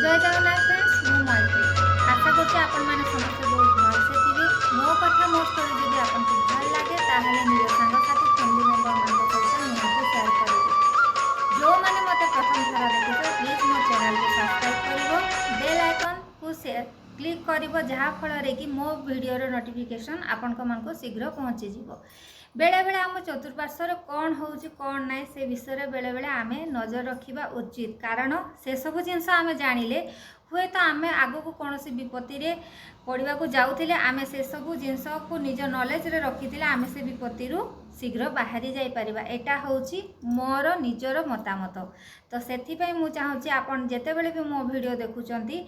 जय जगन्नाथ फ्रेंड्स मु मैत्री आशा करछि आपण माने समस्त बहुत भलसे थिबे। मो कथा मो स्टोरी जदि आपनको भल लागे ताहले निज संग साथी फैमिली मेंबर मानक सहित निहाती शेयर करिवे। जो माने मते प्रथम थरा देखितो प्लीज मो चैनल को सब्सक्राइब करिवो, बेल आइकन को शेयर क्लिक करिवो जहा फल रे कि मो वीडियो रो नोटिफिकेशन आपनको मानको शीघ्र पहुंची जिवो। बेले बेले आम चतुर्पार्श्वर कौन होउची कौन नाइ से विषय बेले बेले आमे नजर रखिबा उचित, कारण से सब जिनस आमे जानिले हुए तो आमे आगो को कौनसी विपत्ति रे पड़िबा को जाउथिले आमे से सब जिनस को निज नॉलेज रे रखिथिले आमे से विपत्ति रु शीघ्र बाहरी जाई परिबा। एटा होउची मोर निजर मतामत। तो सेथि पई मु चाहूची आपण जेते बेले भी मो वीडियो देखुचंती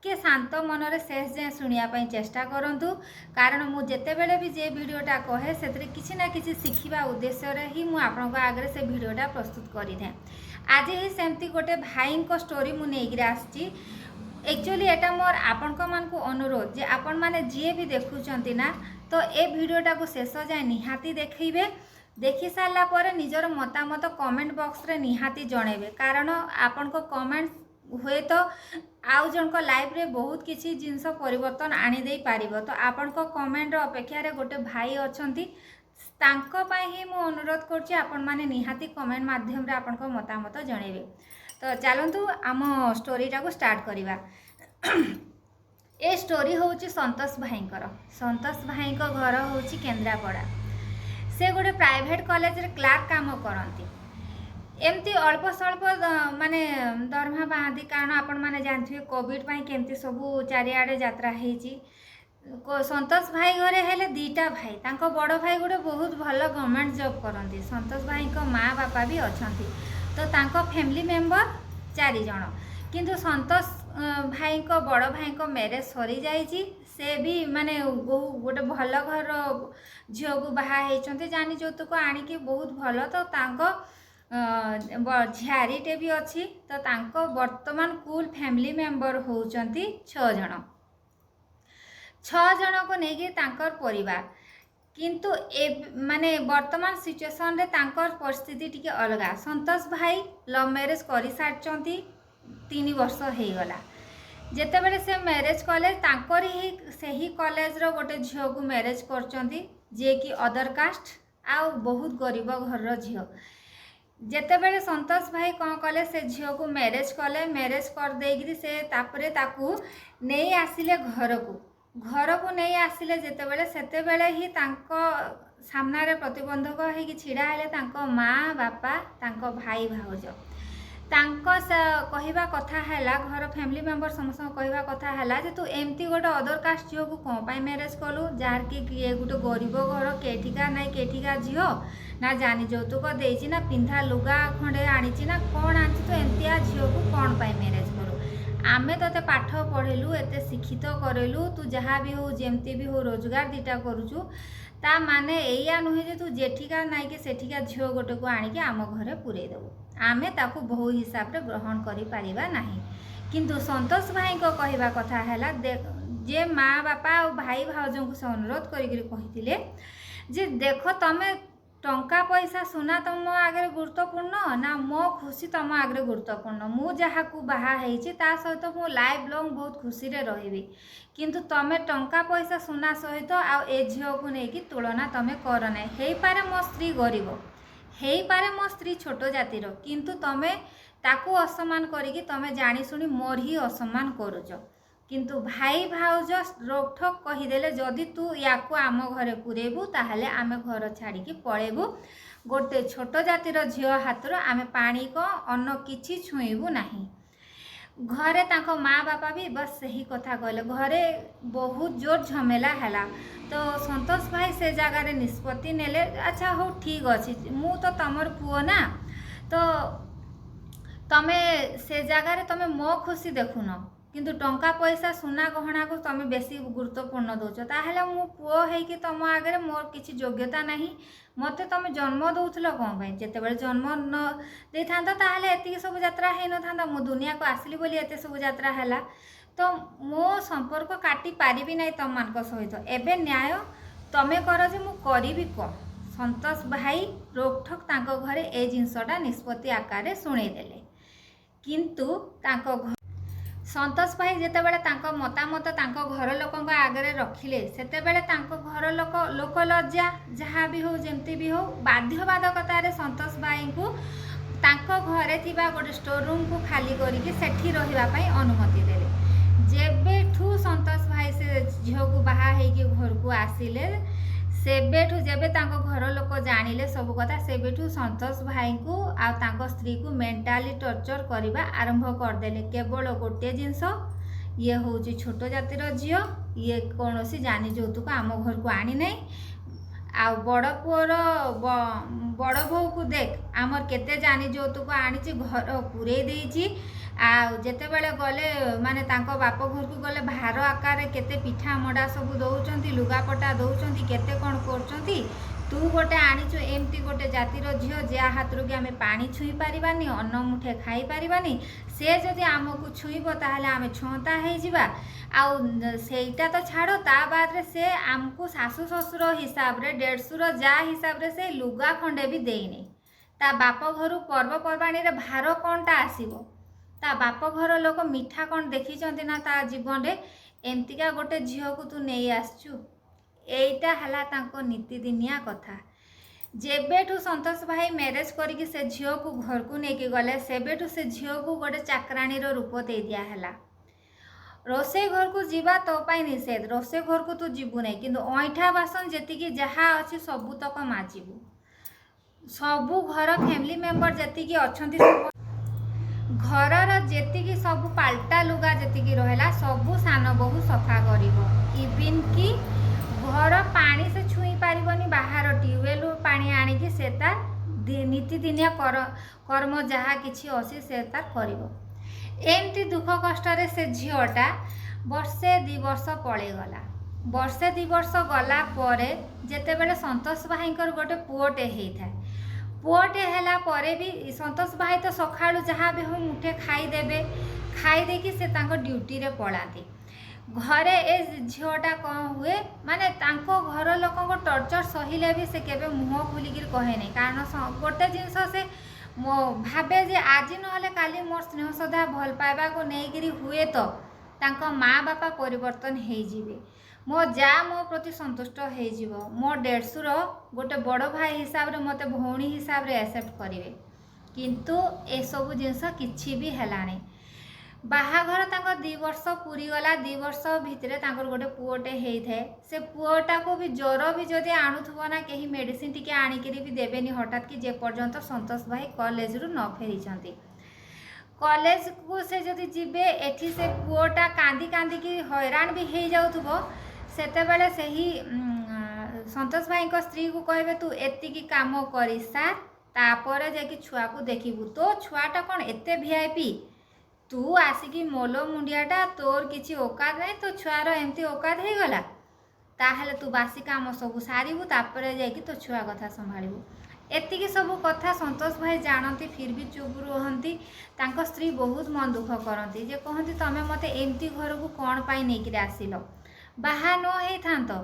के शांत मनरे शेष जाए शुणा चेष्टा करूँ, कारण मु जेते बेले भी जे वीडियोटा कहे से किसी ना किसी शिखिबा उद्देश्य रे ही मु आपनक आगे से वीडियोटा प्रस्तुत करें। आज ही सेमती गोटे भाई को स्टोरी मु नहीं आसी। एक्चुअली एटा मोर आपनक मान को अनुरोध जे आपण माने जे भी देखुचंती ना तो ए वीडियोटा को शेष जाए निहाती देखिबे। देखि सारा पर निजर मतामत कमेंट बॉक्स रे निहाती जणेबे, कारण आपनक कमेंट हुए तो आउ जन को लाइफ रे बहुत किसी जिनस परिवर्तन आनी दे पारिबो। तो आपण को कमेंट रो अपेक्षा रे गोटे भाई अछंती तांको पई ही मु अनुरोध करछि आपण माने निहाती कमेंट माध्यम रे आपण को मतामत जणेबे। तो चलंतु आम स्टोरीटा को स्टार्ट करिवा। ए स्टोरी होउछि संतोष भाईंकर। संतोष भाई को घर होउछि केंद्रापड़ा। से गोटे प्राइवेट कॉलेज रे क्लार्क काम करंती। एमती अल्प स्वल्प माने दरमा बाँधी, कारण आपण माने जानथिबे कोविड पाई केमती सबू चारिआडे यात्रा हेची। संतोष भाई घरे हेले दीटा भाई, तांको बड़ भाई गोटे बहुत भल गवर्नमेंट जॉब करंती। संतोष भाई को माँ बापा भी अछंती, तो तांको फैमिली मेंबर 4 जण। किंतु संतोष भाई को बड़ भाई को मैरिज सरी जाइची। से भी माने गोटे भल घर झील को बाहा हेचंती, जानी जौतुक आनिकी बहुत भल। तो तांको झियारीटे भी अच्छी। तो तांको वर्तमान कुल फैमिली मेंबर होउचंती 6 जण। 6 जण को नेगी तांकर परिवार। किंतु ए माने वर्तमान सिचुएशन रे तांकर परिस्थिति टिके अलगा। संतोष भाई लव मैरिज करि सारचंती, 3 वर्ष हे गला। जेते बेले से मैरिज कॉलेज तांकर ही सही कॉलेज रो गोटे झियो को मैरिज करचंती, जे कि अदर कास्ट आ बहुत गरीब घर रो झियो। जेते बेले संतोष भाई कौन कले से झील को मैरिज कले। मैरिज कर देगी से तापरे ताकू नहीं आसिले घर को नहीं आसिले। जेते बेले सेते बेले ही तांको सामना रे प्रतिबंधक है कि छिड़ा हेले तांको माँ बापा तांको भाई भाउज। तांको कहिबा कथा हैला, घर फैमिली मेंबर समस्त कहिबा कथा हैला जे तू एमती गोटे अदर कास्ट झील को कौन पाई मैरिज कलु, जार कि किए गोटे गरीब घर केठिका नाई केठिका झील ना जानी जौतुक देइछि ना पिंधा लुगा खंडे आनिछि ना कौन आनिछि, तो एमतिया झील को कौन पाई मैरिज करू। आमे तते पाठ पढ़ेलु, एते शिक्षित करेलु, तू जहाँ भी हो जेमती भी हो रोजगार दीटा करूछु, ता माने एया नुहे जे तू जेठिका नाई के सेठिका झील गोटे को आनिके आम घरे पुरे देबु। आमे ताकू बहु हिसाब रे ग्रहण करि पारिबा नाही। किंतु संतोष भाई को कहिबा कथा हैला जे माँ बापा और भाई भाउजों को से अनुरोध करिकरी कहिथिले जे देखो तमे टंका पैसा सुना तुम आगे गुरुत्वपूर्ण ना मो खुशी तुम आगे गुरुत्वपूर्ण। मु जहाँ को बाहा हेची ता सहित मु लाइफ लॉन्ग बहुत खुशी रे रहिबी। किंतु तमे टंका पैसा सुना सहित आ ए झील को लेकिन तुलना तमे कर ना। हेई पारे मो स्त्री गरीब, हेई पारे मो स्त्री छोट जातिर, किंतु तमे ताकू असम्मान करिकी तमे जानी सुनी मोर ही असम्मान करूच। किंतु भाई भाउज रोकठोक कहीदेले जदि तू याकू आम घरे पुरेबू ताहले आमे घर छाड़ी पलेबू। गोटे छोट जातिर झील हाथर आमे पानी को अन्न किछि छुईबू नाही। घरे तांको माँ बापा भी बस सही कथा कहले। घरे बहुत जोर झमेला हैला। तो संतोष भाई से जगह रे निष्पत्ति नेले, अच्छा हो ठीक अछि मु तो तमर पुओ ना, तो तमे से जगह रे तमे मो खुशी देखुन, किंतु टंका पैसा सुना गहना को तमे बेसी गुरुत्वपूर्ण दौच। ताहले मु पुओ है कि तुम आगे मोर किसी योग्यता नहीं, मते तमे जन्म दउथलो कौन पाई। जेते बेले जन्म न दे थांता ताहले एति सब यात्रा हे न थांता। मु दुनिया को आसली बोली एते सब यात्रा हैला, तो मो संपर्क काटी पारिबी नै तम मान को सहित। एबे न्याय तमे कर जे मु करिबी को। संतोष भाई रोकठोक तांको घरे ए जिंसटा निष्पत्ति आकार रे सुनै देले। किंतु तांको संतोष भाई जेतेबेले तांको मतामत तांको घर लोकंक आगे रखिले सेतेबेले तांको घर लोक लज्जा जहाँ भी हो जमती भी हो बाध्यबाधकतार संतोष भाई को तांको घरे थिबा गोटे स्टोर रूम को खाली करिके सेठी रहिबा पई अनुमति देले। जेबेठू संतोष भाई से झील को बाहा होगी घर को आसिले सेबेठू जेबे तांको घर लोक जानिले सब कथा सेबेठू संतोष भाई को आ तांको स्त्री को मेंटाली टर्चर करवा आरंभ करदेले। केवल गोटे जिनस ये हूँ छोट जातिर झील ये कौन सी जानी যৌতুক आम घर को आनी नहीं आ बड़ पुअर बड़ बो को देख आमर केते जानी যৌতুক आनी घर पूरे देइछि आ जेतेबेले गले माने तांको बाप घर को गले भार आकार केते पिठा मडा सब दौचंती लुगापटा दौचंती केते कौन करचंती तू गोटे आनीचु एमती गोटे जातिर झील जे हाथरू कि आमे पानी छुई पारिबानी अन्न मुठे खाई पारिबानी से जदि आमको छुईब ताहले आमे छंता हे जिबा आउ सेटा तो छाड़ो ता बाद रे से आमको सासु ससुर हिसाब रे डेढ़सुर जा हिसाब रे से लुगा खंडे भी देइने ता बाप घर पर्वपर्वाणी रे भार कोनटा आसीबो ता बाप घर लोक मिठा कौन देखी ना ता जीवन रे एमतिका गोटे झील को तू नहीं आसचु एटा हला तांको नीतिदिनिया कथा। जेबेठू संतोष भाई मैरेज करिक से झील को घर को लेकिन गले सेबेठू से झील को गोटे चाकराणी रूप दे दिया है। रोसे घर को जीवा तो पाई निषेध रोसे घर को तू जीवु नहीं किंतु ऐठा बासन जेतिकी जहाँ अच्छी सबुतक माजिबू सबू घर फैमिली मेंबर जेतिकी अछंती घरर जेतिकी सब पाल्टा लुगा जेतिकी रहेला सबू सान बहु सफा करिवो इविन की घर पानी से छुई पारिबनी बाहर ट्यूबवेल पानी आनिकी से तार नीतिदिनिया कर्म जहाँ किछि अछि से तार करिवो। एमती दुख कष्ट से झीलटा वर्षे 2 वर्ष पळेगला वर्षे 2 वर्ष गला परे जेतेबेले संतोष भाईंकर गोटे पुओटे हेइथाय पुओटे हैला परे भी संतोष भाई तो सकाळु जहाँ भी हो मुठे खाईदेवे खाई देकी से तांको ड्यूटी रे पळाती घरे ए झीलटा कौन हुए माने तांको घर लोक टर्चर सहिले भी से केबे मुह खुलिकी कहे नहीं कारण गोटे जिनस से मो भावे जे आज नहले काली मोर स्नेह श्रद्धा भल पाइबा को नेइकिरी हुए तो तांको माँ बापा परिवर्तन हो जिवे मो जा मो प्रति संतुष्ट हो मो डेढ़सुर गोटे बड़ भाई हिसाब रे मते भौणी हिसाब रे एक्सेप्ट करिवे किंतु ए सब जिनस किछि भी हेलानी बाहाघर तांको 2 वर्ष पूरी गला 2 वर्ष भितरे तांकर गोटे पुओटे हेइथे से पुओटा को भी ज्वर भी जदि आणुथबो ना केही मेडिसिन टिके आनिकरी भी देबेनी हठात कि जे पर्यंत संतोष भाई कॉलेज रु न फेरिचंती कॉलेज को से जदि जीवे एठी से पुओटा कांदी कांदी की हैरान भी हो जाउथबो सेतेबेले सेही संतोष भाई को स्त्री को कहबे तू एतिकी काम करी सार तापर जे कि छुआ को देखिबू तो छुआटा कोन एते वीआईपी तू आसिकी मोलो मुंडियाटा तोर किसी औकात नहीं तो छुआर एमती औकात हो गला ताहले तू बासी काम सब सारू तापर जाकि तो छुआ कथा संभालू एतिकी सब कथा संतोष भाई जानती फिर भी चुप रुहंती तांको स्त्री बहुत मन दुख करती जे कहती तमें मते एमती घर को कौन पाई नहीं आसिल बाहा न होता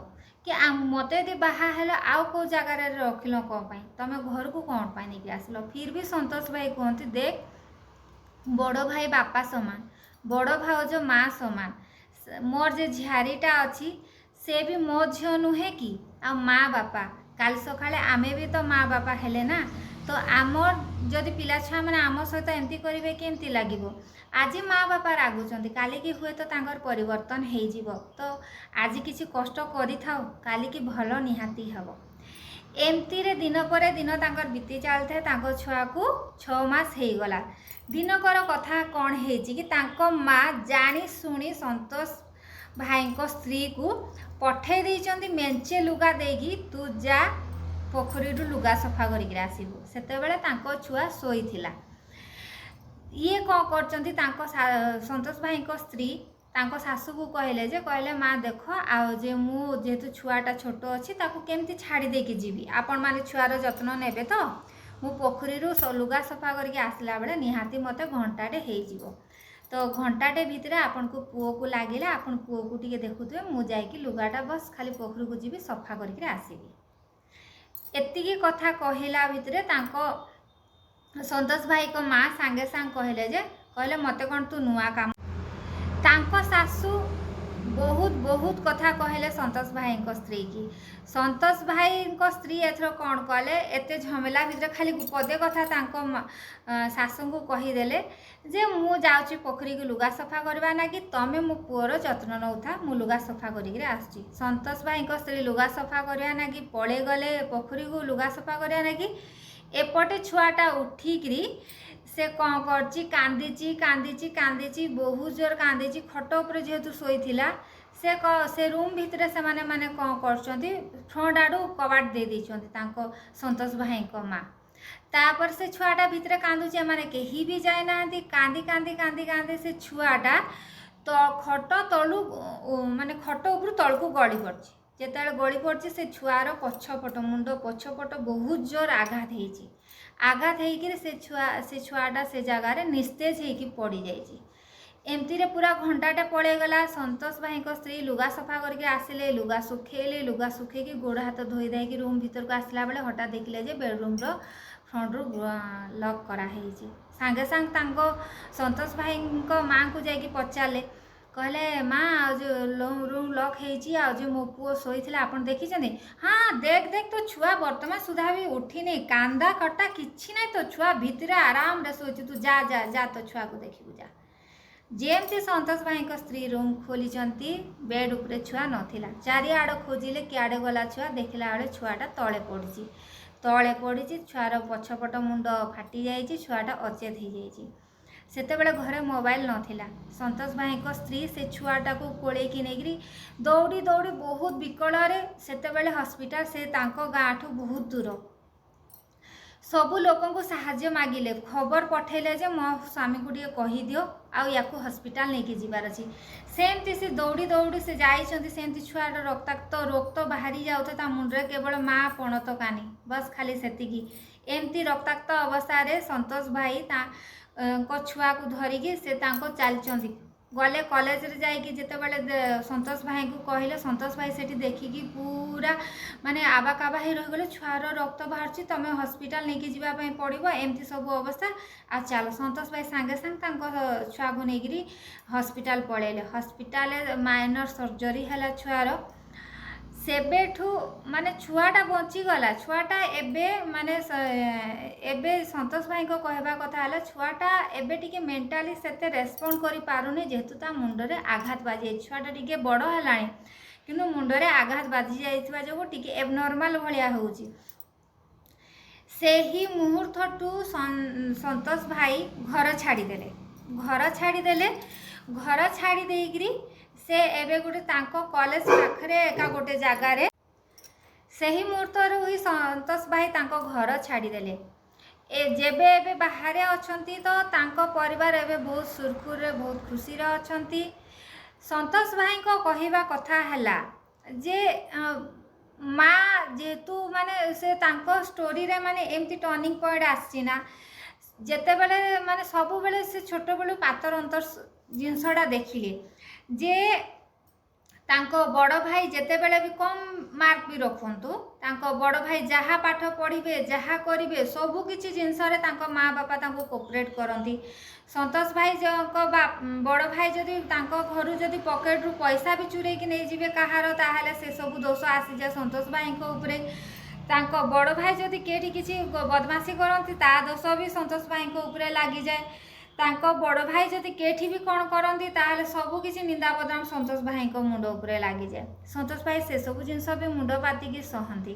कि मत यदि बाहा है आउ कौ जगार रखिल कौन पाई तमें घर को कौन पाई नहीं आसिल फिर भी संतोष भाई कहती देख बड़ भाई बापा समान बड़ भाउज माँ समान मोर जे झियारीटा अच्छी से भी मो झील नुहे कि आ माँ बापा काल सकाळे आमे भी तो माँ बापा हेले ना तो आमर जदि पिला छुआ मैंने आम सहित एमती करेंगे केमती लगे आज माँ बापा रागुंट काली की हुए तो तांकर परिवर्तन हो जिवो तो आज किसी कष्ट करि थाओ काली की भल निहाती हबो एमती रे दिन पर दिन तांकर बीती चलते तांको छुआ को 6 मास हो गला दिनकर कथा कौन है कि तांको माँ जानी शुणी संतोष भाई को स्त्री को पठे देइचंती मेंचे लुगा देगी तू जा पोखरी लुगा सफा करिक आसीबू सेतेबेले तांको छुआ सोईथिला ये कौन करचंती तांको संतोष भाई को स्त्री तांको सासू को कहले जे कहले माँ देख आओ जे मु जेहेतु छुआटा छोट अच्छी ताकू केमती छाड़ी देकी जीवी आपण माने छुआर जत्न नेबे तो मु पोखरी लुगा सफा करके आसला बेले निहाती मते घंटाटे हो तो घंटाटे भितर आपन को पुओ को लगे आपन पुओ को टिके देखुथे मु जाइकी लुगाटा बस खाली पोखरी को जीवी सफा करके आसीबी एतिकी कथा कहला भितर तांको संतोष भाई को माँ सांगे सांग कहले जे कहले मते कौन तू नुआ काम तांको सासू बहुत बहुत कथा कहले संतोष भाई स्त्री की। संतोष भाई स्त्री एथर कौन कले एते झमेला भितर खाली पदे कथा तांको सासू को कहीदेले जे मु जाउची पोखरी को लुगा सफा करवा ना कि तमे मो पुअर जत्न नौथा मु लुगा सफा करिक आसुची। संतोष भाई स्त्री लुगा सफा करवा ना कि पड़े गले पोखरी को लुगा सफा करवा ना कि एपटे छुआटा उठिकी से कौन करची कांदीची कांदीची कांदीची बहुत जोर कांदीची खट उपर जेहेतु शोईथिला से रूम भितर से माने माने कौन करछंती फ्रंट आडू कबाट दे देछंती तांको संतोष भाई को माँ। तापर से छुआटा भितर कांदुची माने केही भी जाय नांती कांदी कांदी कांदी कांदी से छुआटा तो खट तलू माने खट उपर तलकू गड़ी पड़ची। जेतेबेले गड़ी पड़ची से छुआर पछपट मुंड पछपट बहुत जोर आघात हेची। आघात होकर से छुआटा से जगार निस्तेज होकर पड़ जाइए। एमती रे पूरा घंटाटे पड़ेगला। संतोष भाई स्त्री लुगा सफा करके आसिले लुगा सुखेले लुगा सुखेकी गोड़ हाथ धोई दाई रूम भीतर को आसला बेले हठात देखिले जे बेडरूम रो फ्रंट रू लॉक कराई। सांगे सांग तांको संतोष भाई माँ को जाकि पचारे कहले माँ जो रूम लॉक होती आ जो मो पुओ शोईला आप देखी। हाँ देख देख तो छुआ वर्तमान सुधा भी उठी नहीं कांदा कटा किछि नहीं तो छुआ भितर आराम रे शोची तू जा जा जा तो छुआ को देखू जा। जेमती संतोष भाई स्त्री रूम खोली बेड उपरे छुआ नथिला चारिआड़ खोजिले किआड़े गला छुआ देखला बेले छुआटा तले पड़ी छुआर पछपट मुंड फाटी जाइए छुआटा अचेत हो जाइए। सेतेबेले घरे मोबाइल नथिला। संतोष भाई स्त्री से छुआटा को कोड़ेकी नेगिरी दौड़ी दौड़ी बहुत विकल सेतेबेले हॉस्पिटल से तांको गाँ ठू बहुत दूर सबू लोकों को साहाଯ୍य मागिले खबर पठेले जे मो स्वामी को टे कहीदियो आउ या हॉस्पिटल लेके जीवार अच्छी। सेमती से दौड़ी दौड़ी से जाइछंती सेमती छुआर रक्ताक्त बाहरी जाउता मुंडरे केवल माँ पणत कानी बस खाली सेतिकी। एमती रक्ताक्त अवस्था रे संतोष भाई छुआ को धरिकी से चलती गले कॉलेज रे जाइए जितेबाला संतोष भाई को कहले संतोष भाई सेठी देखिकी पूरा माने आबा काबा ही रहीगले छुआर रक्त बाहर तुम हॉस्पिटल लेके जीवाई पड़ो एमती सब अवस्था आ चल संतोष भाई सांगे सांग छुआ को लेकिन हॉस्पिटल पलैले। हॉस्पिटल माइनर सर्जरी है छुआर सेबेठू माने छुआटा बचीगला छुआटा एबे माने एबे संतोष भाई को कहवा कथा है छुआटा एबे टिके मेंटाली सेते रेस्पॉन्ड करि पारुनी जेहेतु ता मुंडरे आघात बाजी छुआटा टिके बड़ हेलाणी किंतु मुंडरे आघात बाजी जाइथिबा जो टिके एबनॉर्मल भलिया होउची। सेही मुहूर्तठू संतोष भाई घर छाड़ी देइकरी से एबे गोटे तांको कॉलेज पाखरे एका गोटे जगार सही मुहूर्त ही संतोष भाई तांको घर छाड़ीदेले। जेबे एबे बाहर अछंती तो तांको परिवार एबे बहुत सुरखुर बहुत खुशी अछंती। संतोष भाई को कहवा कथा हैला जे माँ जेहेतु माने से तांको स्टोरी रे माने एमती टर्निंग पॉइंट आसी ना जेतेबेले माने सबु बेले से छोट बेलू पातर अंतर जिनसटा देखिले जे तांको बड़ भाई जेतेबेले भी कम मार्क भी रखंतु तांको बड़ भाई जहाँ पाठ पढ़िबे जहाँ करिवे सबु किछि जिनस रे तांको माँ बापा तांको कोऑपरेट करंती। संतोष भाई जो बड़ भाई जदि तांको घरु जदि पॉकेट रु पैसा भी चुरे कि नहीं जीवे कहार ताहले से सबु दोष आसी जाए संतोष भाई को ऊपरे। तांको बड़ भाई जदि केठी किछि बदमाशी करंती ता दोष भी संतोष भाई को ऊपरे लागी जाए। तांको बड़ भाई जदि केठी भी कौन करती ताहले सबू किसी निंदा बदनाम संतोष भाई को मुंड उपरे लगी जाए। संतोष भाई से सब जिनस भी मुंड पातिकी सहती।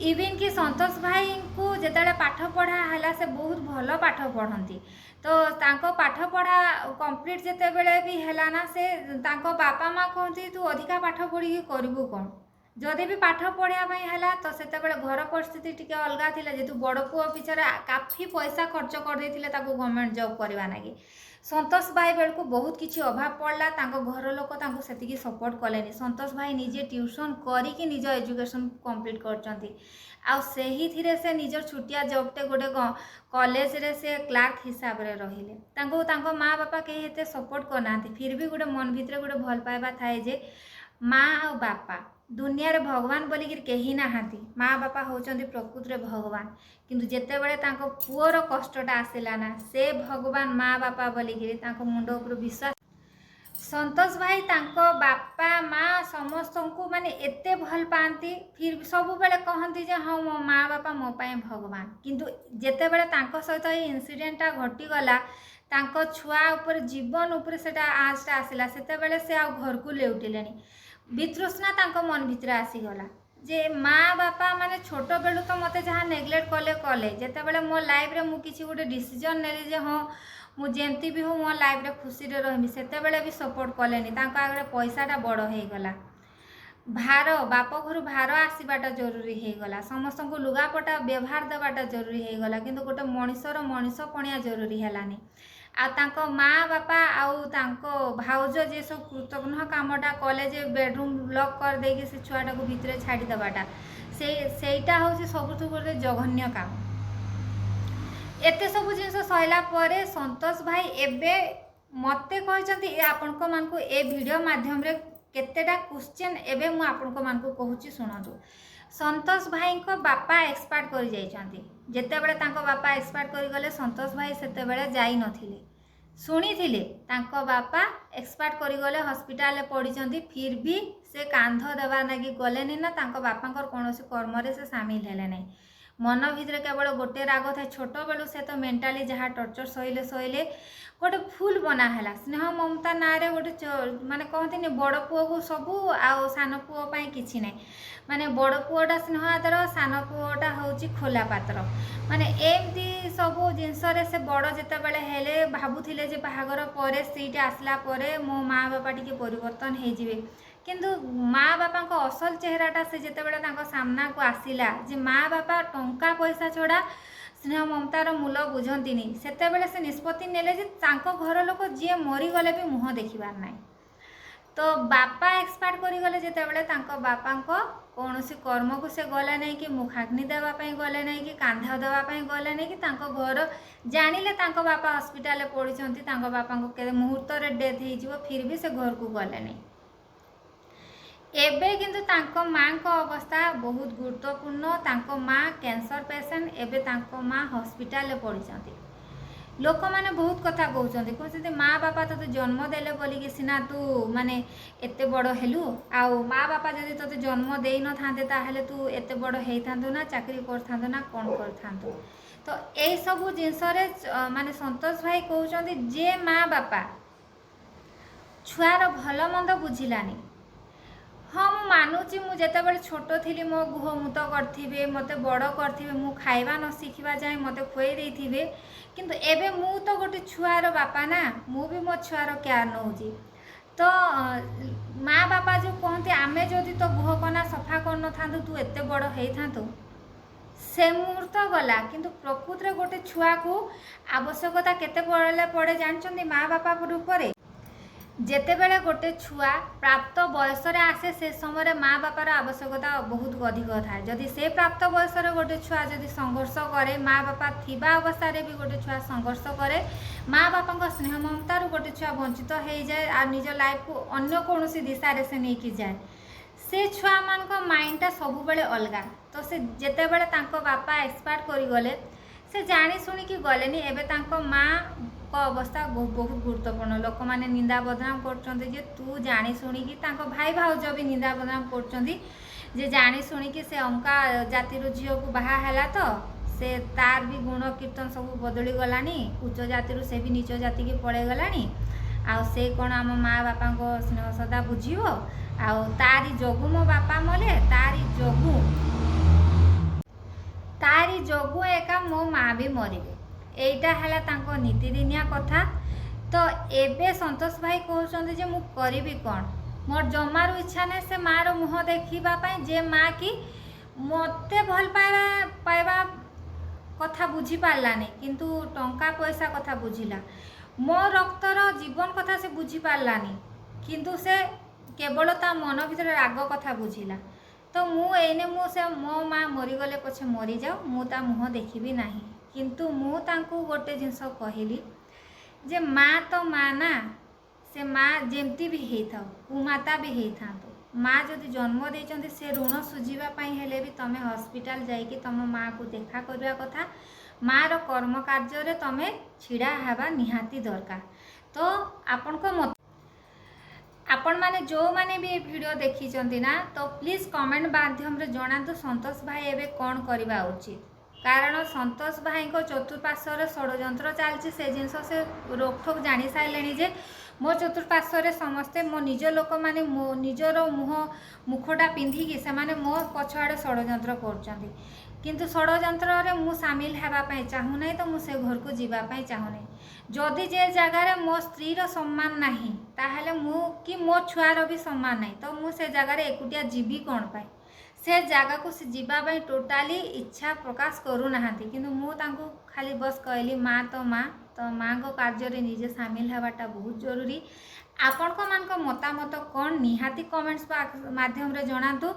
इवन कि संतोष भाई को जिते पाठ पढ़ा है से बहुत भल पाठ पढ़ती तो तांको पाठ पढ़ा कंप्लीट जिते बड़े भी है ना से तांको बापा माँ कहती तू अधिका पाठ पढ़ी करू कौन जदि भी पाठ पढ़ाई है तो से घर परिस्थिति टी अलग थी जेहेतु बड़ पुओ पिछे काफी पैसा खर्च कर गवर्नमेंट जॉब करवा लगी। संतोष भाई बेलू बहुत किसी अभाव पड़ला घर लोक से सपोर्ट कले। संतोष भाई निजे ट्यूशन करी निज एजुकेशन कंप्लीट कर से निजर छुटिया जॉबटे गोटे कॉलेज रे से क्लार्क हिसाब से रहिले। माँ बापा कहीं सपोर्ट करना फिर भी गोटे मन भितर गोटे भल पाइबा थाए जे माँ आ बापा दुनिया रे भगवान बोलिक कहीं नहांती माँ बापा होचंदी प्रकृत रे भगवान किंतु जेते बड़े तांको पुअर कष्टटा आसिला ना से भगवान माँ बापा बोलिक तांको मुंड उपर विश्वास संतोष भाई तांको बापा माँ समस्त को माने एते भल पाती फिर सब बेले कहती जे हाँ मो माँ बापा मो पाए भगवान किंतु जेते बेले तांको सहित ये इनसीडेंटा घटीगला तांको छुआ उपर जीवन उपर सेटा आँचटा आसला सेते बेले से आ घर को लेउटिले वितृष्णा तांको मन भितर आसीगला जे माँ बापा माने छोट बेलू तो मते जहाँ नेग्लेक्ट कले कले जेते बेले मो लाइफ रे मु किछि गोटे डिसीजन नेली जे हाँ मु जेमती भी हूँ मो लाइफ रे खुशी रे रही सेते बेले भी सपोर्ट कलेनी तांको आगे पैसाटा बड़ हो गला भार बाप घर भार आसवाटा जरूरी हो गला समस्त को लुगापटा व्यवहार देवाटा जरूरी हो गला किंतु गोटे मनीषर मनीषपणिया जरूरी हेलानी आ तांको माँ बापा आउ तांको भाउज जे सब कृतज्ञ कामटा कले जे बेडरूम लॉक कर देकी से छुआटा को भितर छाड़ी देवाटा सेटा हूँ सबुठ गोटे जघन्य काम एते सब जिनस सहला परे संतोष भाई एबे मते कहते आपण मानकु ए वीडियो माध्यम रे केतेटा क्वेश्चन एबे मु आपण मानकु कहूची सुनतु संतोष भाई को बापा एक्सपायर कर जाइछंती जेते बेले तांको बापा एक्सपायर कर गले संतोष भाई सेते बेले जाई नथिले शुणी थिले तांको बापा एक्सपायर कर गले हॉस्पिटल पड़ीचंती फिर भी से कांध देवा नागी गलेनी ना तांको बापांकर कोनोसी कर्म रे से शामिल हेले नै मन भितर केवल गोटे राग था छोट बेलू से तो मेंटाली जहाँ टर्चर सहिले सहिले गोटे फुल बना है स्नेह ममता ना रे गोटे माने कहते बड़ पुओ को सबू आउ सान पुओ किछि नै माने बड़ पुओटा स्नेह आदर सान पुओटा होची खोला पात्र माने एमती सबू जिनस से बड़ जिते बेले हेले भाबुथिले जे बाहागर परे सीट आसला परे मो माँ बापा टिके परिवर्तन हो जिवे किंतु माँ बापा को असल चेहराटा से जिते बेले तांको सामना को आसिला जे माँ बापा टंका पैसा छड़ा स्नेह ममतार मूल बुझंतीनी सेते बेले से निष्पत्ति नेले जे तांको घर लोक जी मरी गले भी मुह देखिबार नाई तो बापा एक्सपायर करी गले जेते बेले तांको बापांको कौनसी कर्म को से गले नहीं कि मुखाग्नि देवा पई गले नहीं कि कांधा देवा पई गले नहीं कि तांको घर जानिले तांको बापा हॉस्पिटल पड़ीचंती तांको बापांको के मुहूर्त रे डेथ हे जिवो फिर भी से घर को गले नहीं एबे किंतु तांको माँ को अवस्था बहुत गुरुत्वपूर्ण तांको माँ कैंसर पेशेंट एबे तांको माँ हॉस्पिटल पड़ीचंती लोक माने बहुत कथा कहते माँ बापा तो जन्म देले बोलिकी सिना तू माने एते बड़ हेलु आउ माँ बापा जदि तोते जन्म देई न थांते ताहले तू एते बड़ हेई थांतु ना चाकरी कर थांतु ना कोन कर थांतु तो एई सब जिनस रे माने संतोष भाई कहउचंदी जे माँ बापा छुआर भल मंद बुझिलानी हाँ मु मानुची मु जेते बेले छोट थी मो गुह मुत करथिबे मते बड़ करथिबे मु खाइबा न शिखिबा जाए मते खुई देथिबे किंतु एबे मु तो गोटे छुआर बापा ना मु भी मो छुआर केयर नौजी तो माँ बापा जो कहते आमे जदि तो गुह कना सफा कर न थांतु तू एते बड़ हेई थांतु से मुहूर्त गला किंतु प्रकृत रे गोटे छुआ को आवश्यकता केते पड़े जानचंदी माँ बापा रूप जेते बेले गोटे छुआ प्राप्त बयस रे आसे से समय माँ बापार आवश्यकता बहुत अधिक थाए जदि से प्राप्त बयस रे गोटे छुआ जदि संघर्ष करे माँ बापा थिबा अवस्था रे भी गोटे छुआ संघर्ष करे माँ बापा स्नेह ममतार गोटे छुआ वंचित हो जाए आ निज लाइफ को अन्य कौन दिशा रे से नहीं जाए से छुआ मान माइंडटा सब बेले अलगा तो से जेते बेले तांको बापा एक्सपायर करी गले से जानी शुणी गलेनी एबे तांको माँ को अवस्था बहुत गुरुत्वपूर्ण लोक मैंने निंदा बदनाम कर तू जानी शुणिकी भाई भाउज भी निंदा बदनाम कर जानी शुणिकी से अंका जाति झील को बाहा है तो से तार भी गुण कीर्तन सब बदली गलानी उच्च जाति से भी नीच जाति की पड़े गलानी आ से कौन आम माँ बापा को स्नेह सदा बुझीब आ तारी जोगु मो बापा मले तारी जोगु एका मो माँ भी मरबे एटा है तांको नीतिदिनिया कथा तो एबे संतोष भाई कहते जे मु करिबी कौन मोर जमारू इच्छा नहीं से माँ मुह देखा जे माँ की मते भल पाइबा कथा बुझी पारलानी किंतु टंका पैसा कथा बुझिला मो रक्तर जीवन कथा से बुझी पारलानी किंतु से केवल ता मन भीतर राग कथा बुझिला तो मु एने मु से मो माँ मरीगले पछे मरी जाओ मु ता मुह देखिबी नाही किंतु मु तांको गोटे जिनस कहली जे माँ तो माँ ना से माँ जेमती भी हेई थाओ कुमाता भी हेई थांतो माँ जदि जन्म देइचंती से ऋण सुझीबा पई हेले भी तमे हॉस्पिटल जाइकी तम माँ को देखा करबा कथा माँ रो कर्म कार्य रे तमे छिड़ा हेबा निहाती दरकार तो आपन को मत आपण माने जो माने भी वीडियो देखी चंती ना तो प्लीज कमेंट माध्यम रे जणातु संतोष भाई एबे कोन करबा उचित कारण संतोष भाई को चतुर्पार्श्वर षड्यंत्र चलती से जिनस से रोकठोक जानी सारे जे मो चतुर्पार्श्वर समस्ते मो निज लोक मैंने मो निजर मुखटा पिंधिकी से मो पछआड़े षड्यंत्र कर किंतु षड्यंत्र मु सामिल होगापी चाहूना तो मुझे घर को जीवाई चाहूना जदि जे जगार मो स्त्रीर सम्मान नहीं ताहले मु कि मो छुआर भी सम्मान नहीं तो मुझे जगार एकुटिया जीवी कौन पाए से जगह को जीवाई टोटाली इच्छा प्रकाश करूना किंतु मु खाली बस कहली माँ तो माँ को कार्य निजे सामिल हवाटा बहुत जरूरी। आपण मतामत कौन निहाती कमेंट्स माध्यम रे जणातु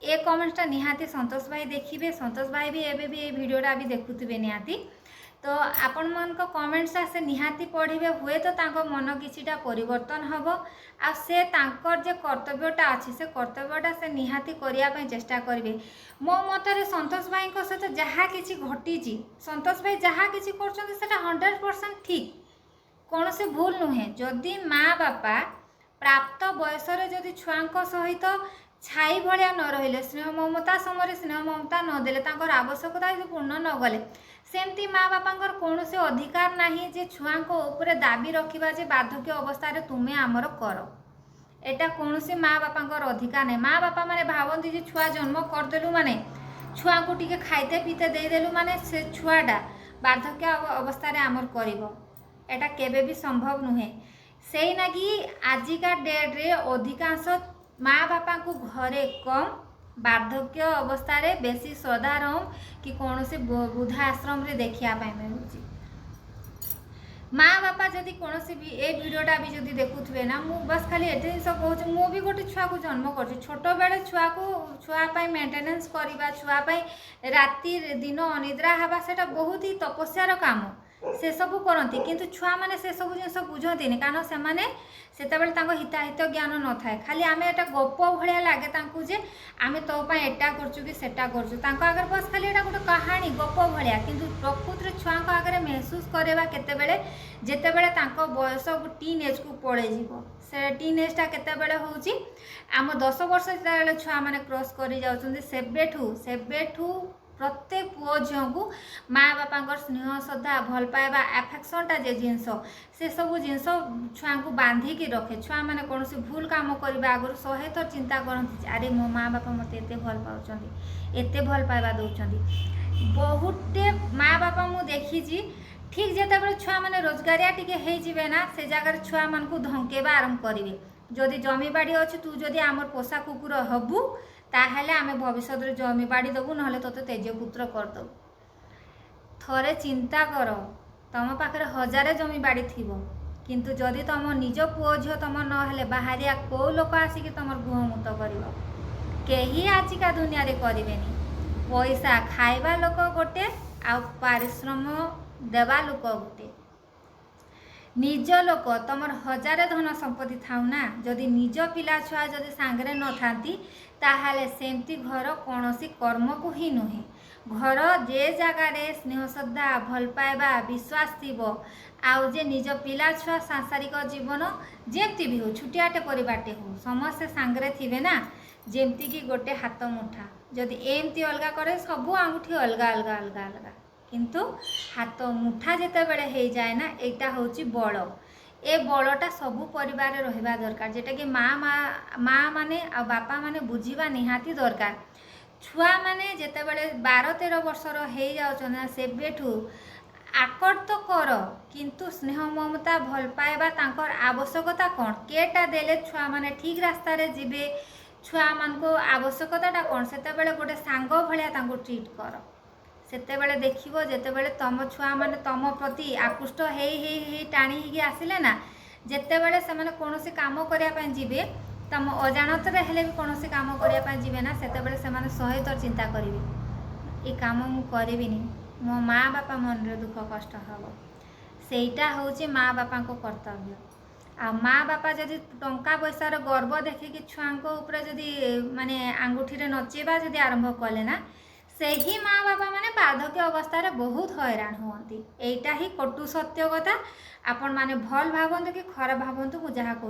ए कमेंट्सटा निहाती संतोष भाई देखिए संतोष भाई भी एबे भी ये वीडियोटा भी देखुथिबे निहाती तो आपण मन को कमेंट्स से निहाती पढ़े हुए तो तांको मन किछिटा परिवर्तन हब आ से तांकर जे कर्तव्यटा अच्छी से कर्तव्यटा से निहाती करिया पय चेष्टा करिवे। मो मतरे संतोष भाई को सहित जहाँ किछि घटी संतोष भाई जहाँ किछि करछन्ते सेटा 100% ठीक कौन से भूल नुहे जदि माँ बापा प्राप्त बयसरे जदि छुआंक सहित छाई भाया न रहिले स्नेह ममता समय स्नेह ममता नदेले तांकर आवश्यकता पूर्ण न गले सेमती माँ बापांकर कौन से अधिकार नहीं जे छुआंक ऊपर दाबी रखिबा जे बार्धक्य अवस्था रे तुमे आमर कर एटा कौन से माँ बापांकर अधिकार नहीं। माँ बापा माने भावती जे छुआ जन्म करदेलु माने छुआ को टिके खाइते पीते देदेलु माने से छुआटा बार्धक्य अवस्था रे आमर करिवो एटा केबे भी संभव नुहे सेई नागी आजिका डेट रे अधिकांश माँ बापा को घरे कम बार्धक्य अवस्था रे बेसी साधारण कि कौन से वृद्धाश्रम रे देखिया पाए मिलुची। माँ बापा जदि कौन से भी ए वीडियोटा भी जदि देखुथिबे ना मु बस खाली एते सब कहूँ मु भी गोटे छुआ को जन्म कर छोट बेले छुआ पाई मेंटेनेंस करवा छुआ पाई राति दिन अनिद्रा हवा सेटा बहुत ही तपस्यार काम से सब करती किंतु छुआ माने से सब जिन बुझती कारण से माने सेतेबेले तांको हिताहित ज्ञान न थाए खाली आमे एटा गप भलिया लागे तांको जे आमे तो पाई एटा करछु कि सेटा करछु तांको आगर बस खाली एटा गोटे कहानी गप भलिया किंतु प्रकृत रे छुआ को आगे महसूस करेबा केतेबेले जेतेबेले तांको बयस टीन एज को पड़े जीवो से टीन एजटा केतेबेले होउची आम 10 वर्ष जेतेबेले छुआ माने क्रॉस करि जाउछन्ती सेबेठू प्रत्येक पुओ झील को माँ बापा स्नेह श्रद्धा भल पाइबा एफेक्शनटा जे जिनस से सब जिनस छुआ को बांधिकी रखे छुआ मैंने कौन भूल काम करने आगुरी 100 थर चिंता करती अरे मो माँ बापा मत एत भल पाँच एत भल पाइबा दौरान बहुटे माँ बापा मु देखी ठीक जिते छुआ मैंने रोजगारिया टिके ना से जगह छुआ मान को धंकेबा आरंभ करेंगे जदि जमी बाड़ी अच्छी तू जदि आमर पोषा कुकुर हबु ताहले आमे भविष्य रे जमी बाड़ी देबू नहले तोते तेजपुत्र करदेबू थरे चिंता कर तुम पाखे 1000 जमी बाड़ी थी किंतु जदि तुम निज पुओ झील तुम नहेले बाहरिया कौ लोक आसिक तुम गुहमुत कर कहीं आजिका दुनिया रे करेनि पैसा खाइबा लोक गोटे आ पारिश्रम देवा लोक गोटे निज लोक तुम 1000 धन संपत्ति थाउ ना जदि निज पिला छुआ जदि सांगरे न थांती ताहले सेमती घर कौन कर्म को ही नुहे घर जे जगार स्नेह श्रद्धा भल पाइबा विश्वास थी आउ जे निज पिला छुआ सांसारिक जीवन जेमती भी हो छुटियाटे परिवारटे हो समस्ते सांगरे थिबे ना जेमती कि गोटे हाथ मुठा जदि एमती अलगा करे सबू आंगुठी अलगा अलगा अलगा अलगा किंतु हाथ मुठा जेते बेले हो जाए ना एटा होची बड़ ए बड़टा सबू परिवार रहिबा दरकार जेटा कि माँ माने आ बापा माने बुझीबा निहाती दरकार छुआ माने जेते बेले 12-13 वर्षर हो जाउछन सेबेठू आकट तो कर किंतु स्नेह ममता भल पाइबा तांकर आवश्यकता कौन केटा देले छुआ माने ठीक रास्ता रे जीवे छुआ मान को आवश्यकताटा कौन सेते बेले गोटे सांग भलिया तांको ट्रीट कर सेते बेले देखिबो जेते बेले तम छुआ माने तम प्रति आकृष्ट हे टाणी ही आसिले ना जेते बेले से माने कोनोसी काम करिया पय जीवे तम अजाणत रे हेले भी कोनोसी काम करिया पय जीवे ना सेते बेले से माने 100 थर चिंता करिवे ए काम मु करबिनी मो माँ बापा मन रे दुख कष्ट हबो सेटा होची माँ बापा को कर्तव्य आ माँ बापा जदि टंका पैसार गर्व देखिकी छुआ ऊपर जदि माने आंगुठी रे नचेबा जदि आरंभ कले ना सेही माँ बापा माने बार्धक्य अवस्था रे बहुत हैरान हुअंती एटा ही कटु सत्य कथा आपण माने भल भावंतु कि खराब भावंतु मु जहा कहूँ।